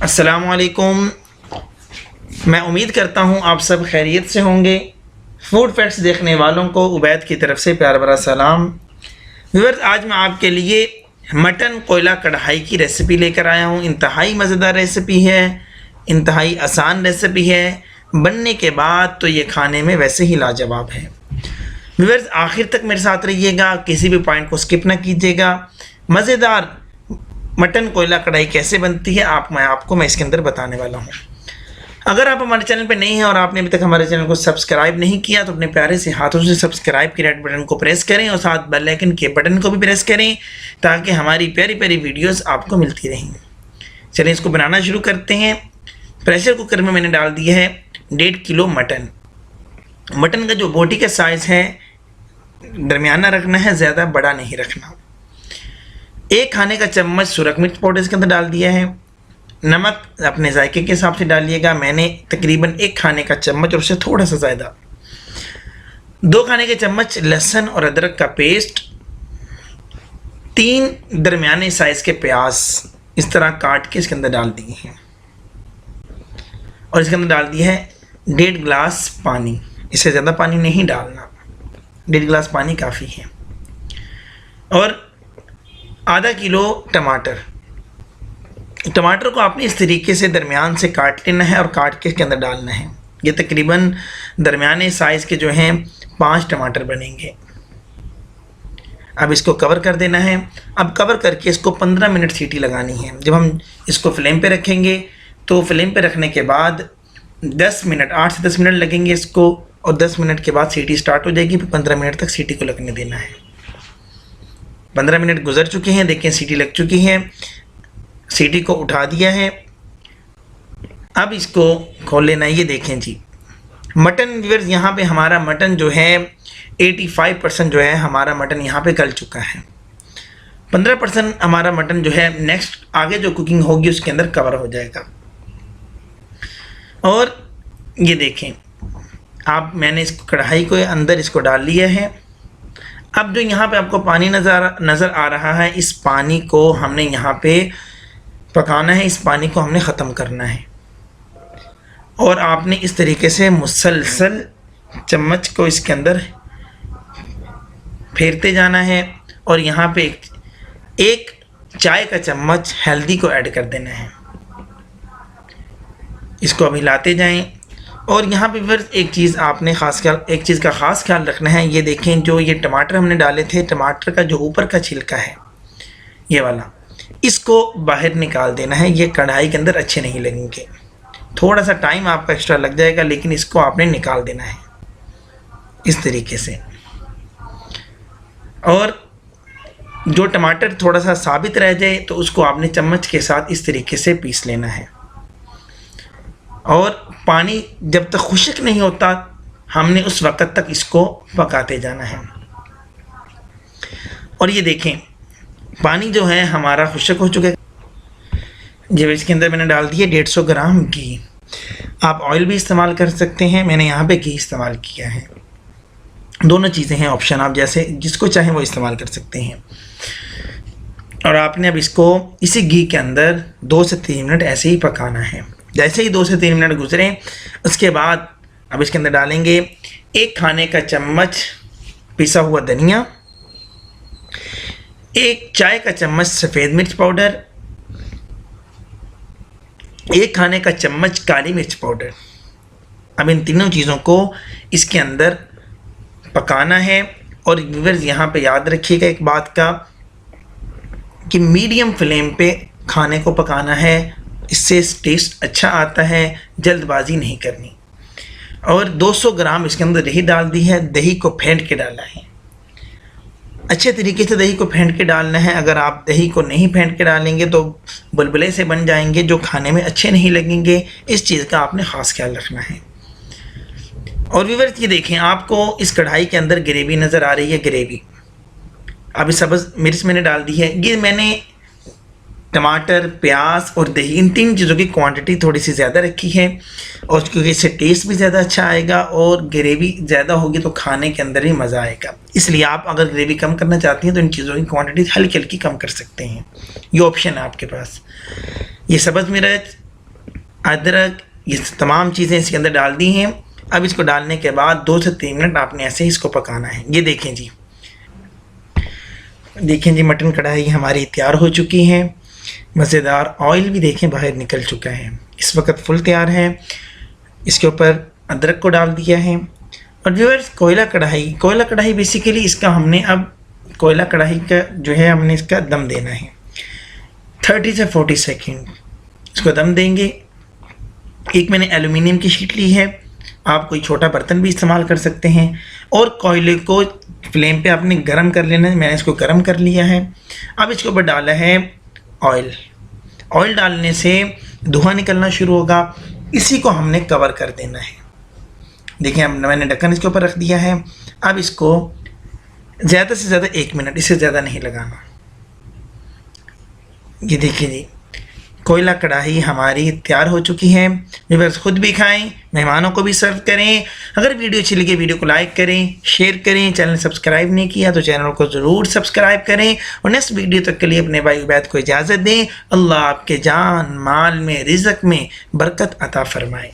अस्सलामुअलैकुम। मैं उम्मीद करता हूँ आप सब खैरियत से होंगे। फूड फैक्ट्स देखने वालों को उबैद की तरफ से प्यार भरा सलाम। व्यूअर्स, आज मैं आपके लिए मटन कोयला कढ़ाई की रेसिपी लेकर आया हूँ। इंतहाई मज़ेदार रेसिपी है, इंतहाई आसान रेसिपी है। बनने के बाद तो ये खाने में वैसे ही लाजवाब है। व्यूअर्स, आखिर तक मेरे साथ रहिएगा, किसी भी पॉइंट को स्किप ना कीजिएगा। मज़ेदार मटन कोयला कढ़ाई कैसे बनती है आपको मैं इसके अंदर बताने वाला हूँ। अगर आप हमारे चैनल पर नहीं हैं और आपने अभी तक हमारे चैनल को सब्सक्राइब नहीं किया तो अपने प्यारे से हाथों से सब्सक्राइब के रेड बटन को प्रेस करें और साथ बेल आइकन के बटन को भी प्रेस करें ताकि हमारी प्यारी प्यारी वीडियोस आपको मिलती रहें। चलिए इसको बनाना शुरू करते हैं। प्रेशर कुकर में मैंने डाल दिया है 1.5 किलो मटन। मटन का जो बोटी का साइज़ है दरमियाना रखना है, ज़्यादा बड़ा नहीं रखना। 1 खाने का चम्मच सुरख मिर्च पाउडर इसके अंदर डाल दिया है। नमक अपने जायके के हिसाब से डालिएगा। मैंने तकरीबन 1 खाने का चम्मच और उससे थोड़ा सा ज़्यादा 2 खाने के चम्मच लहसुन और अदरक का पेस्ट, 3 दरमियाने साइज़ के प्याज इस तरह काट के इसके अंदर डाल दिए हैं और इसके अंदर डाल दिया है 1.5 गिलास पानी। इससे ज़्यादा पानी नहीं डालना, 1.5 गिलास पानी काफ़ी है। और आधा किलो टमाटर। टमाटर को आपने इस तरीके से दरमियान से काट लेना है और काट के इसके अंदर डालना है। ये तकरीबन दरमियाने साइज़ के जो हैं 5 टमाटर बनेंगे। अब इसको कवर कर देना है। अब कवर करके इसको 15 मिनट सीटी लगानी है। जब हम इसको फ्लेम पे रखेंगे तो फ्लेम पे रखने के बाद 10 मिनट 8 से 10 मिनट लगेंगे इसको, और 10 मिनट के बाद सीटी स्टार्ट हो जाएगी। फिर 15 मिनट तक सीटी को लगने देना है। 15 मिनट गुजर चुके हैं, देखें सीटी लग चुकी है। सीटी को उठा दिया है। अब इसको खोल लेना है। ये देखें जी, मटन व्यूअर्स, यहाँ पे हमारा मटन जो है 85% जो है हमारा मटन यहाँ पे गल चुका है। 15% हमारा मटन जो है नेक्स्ट आगे जो कुकिंग होगी उसके अंदर कवर हो जाएगा। और ये देखें आप, मैंने इस कढ़ाई को अंदर इसको डाल लिया है। अब जो यहाँ पे आपको पानी नज़र आ रहा है, इस पानी को हमने यहाँ पे पकाना है। इस पानी को हमने ख़त्म करना है और आपने इस तरीके से मुसलसल चम्मच को इसके अंदर फेरते जाना है। और यहाँ पे एक चाय का चम्मच हल्दी को ऐड कर देना है। इसको अभी लाते जाएं। और यहाँ पे फिर एक चीज़ का ख़ास ख्याल रखना है। ये देखें, जो ये टमाटर हमने डाले थे, टमाटर का जो ऊपर का छिलका है ये वाला, इसको बाहर निकाल देना है। ये कढ़ाई के अंदर अच्छे नहीं लगेंगे। थोड़ा सा टाइम आपका एक्स्ट्रा लग जाएगा, लेकिन इसको आपने निकाल देना है इस तरीके से। और जो टमाटर थोड़ा सा साबित रह जाए तो उसको आपने चम्मच के साथ इस तरीके से पीस लेना है। और पानी जब तक खुश्क नहीं होता हमने उस वक़्त तक इसको पकाते जाना है। और ये देखें पानी जो है हमारा खुश्क हो चुका है। जब इसके अंदर मैंने डाल दिया 150 ग्राम घी। आप ऑयल भी इस्तेमाल कर सकते हैं, मैंने यहाँ पे घी इस्तेमाल किया है। दोनों चीज़ें हैं ऑप्शन, आप जैसे जिसको चाहें वो इस्तेमाल कर सकते हैं। और आपने अब इसको इसी घी के अंदर 2 से 3 मिनट ऐसे ही पकाना है। जैसे ही 2 से 3 मिनट गुजरें उसके बाद अब इसके अंदर डालेंगे 1 खाने का चम्मच पिसा हुआ धनिया, 1 चाय का चम्मच सफ़ेद मिर्च पाउडर, 1 खाने का चम्मच काली मिर्च पाउडर। अब इन तीनों चीज़ों को इसके अंदर पकाना है। और व्यूअर्स, यहाँ पे याद रखिएगा एक बात का कि मीडियम फ्लेम पे खाने को पकाना है, इससे टेस्ट अच्छा आता है। जल्दबाजी नहीं करनी। और 200 ग्राम इसके अंदर दही डाल दी है। दही को फेंट के डालना है, अच्छे तरीके से दही को फेंट के डालना है। अगर आप दही को नहीं फेंट के डालेंगे तो बुलबुले से बन जाएंगे जो खाने में अच्छे नहीं लगेंगे। इस चीज़ का आपने ख़ास ख्याल रखना है। और व्यूअर्स, ये देखें आपको इस कढ़ाई के अंदर ग्रेवी नज़र आ रही है। ग्रेवी अभी सब्ज़ मिर्च मैंने डाल दी है। ये मैंने टमाटर, प्याज और दही, इन 3 चीज़ों की क्वांटिटी थोड़ी सी ज़्यादा रखी है। और क्योंकि इससे टेस्ट भी ज़्यादा अच्छा आएगा और ग्रेवी ज़्यादा होगी तो खाने के अंदर ही मज़ा आएगा। इसलिए आप अगर ग्रेवी कम करना चाहती हैं तो इन चीज़ों की क्वांटिटी हल्की हल्की कम कर सकते हैं। ये ऑप्शन है आपके पास। ये सब्ज़ मिर्च, अदरक, ये तमाम चीज़ें इसके अंदर डाल दी हैं। अब इसको डालने के बाद 2 से 3 मिनट आपने ऐसे ही इसको पकाना है। ये देखें जी, मटन कढ़ाई हमारी तैयार हो चुकी है। मज़ेदार ऑयल भी देखें बाहर निकल चुका है, इस वक्त फुल तैयार है। इसके ऊपर अदरक को डाल दिया है। और व्यूअर्स, कोयला कढ़ाई बेसिकली इसका हमने अब कोयला कढ़ाई का जो है हमने इसका दम देना है 30 से 40 सेकंड इसको दम देंगे। एक मैंने एल्युमिनियम की शीट ली है, आप कोई छोटा बर्तन भी इस्तेमाल कर सकते हैं। और कोयले को फ्लेम पे आपने गरम कर लेना है। मैंने इसको गरम कर लिया है। अब इसके ऊपर डाला है ऑयल डालने से धुआं निकलना शुरू होगा। इसी को हमने कवर कर देना है। देखिए, अब मैंने ढक्कन इसके ऊपर रख दिया है। अब इसको ज़्यादा से ज़्यादा 1 मिनट, इससे ज़्यादा नहीं लगाना। ये देखिए जी, कोयला कढ़ाई हमारी तैयार हो चुकी है। व्यूअर्स, खुद भी खाएं, मेहमानों को भी सर्व करें। अगर वीडियो अच्छी लगे वीडियो को लाइक करें, शेयर करें। चैनल सब्सक्राइब नहीं किया तो चैनल को ज़रूर सब्सक्राइब करें। और नेक्स्ट वीडियो तक के लिए अपने भाई उबैद को इजाज़त दें। अल्लाह आपके जान माल में, रिज़्क़ में बरकत अता फरमाए।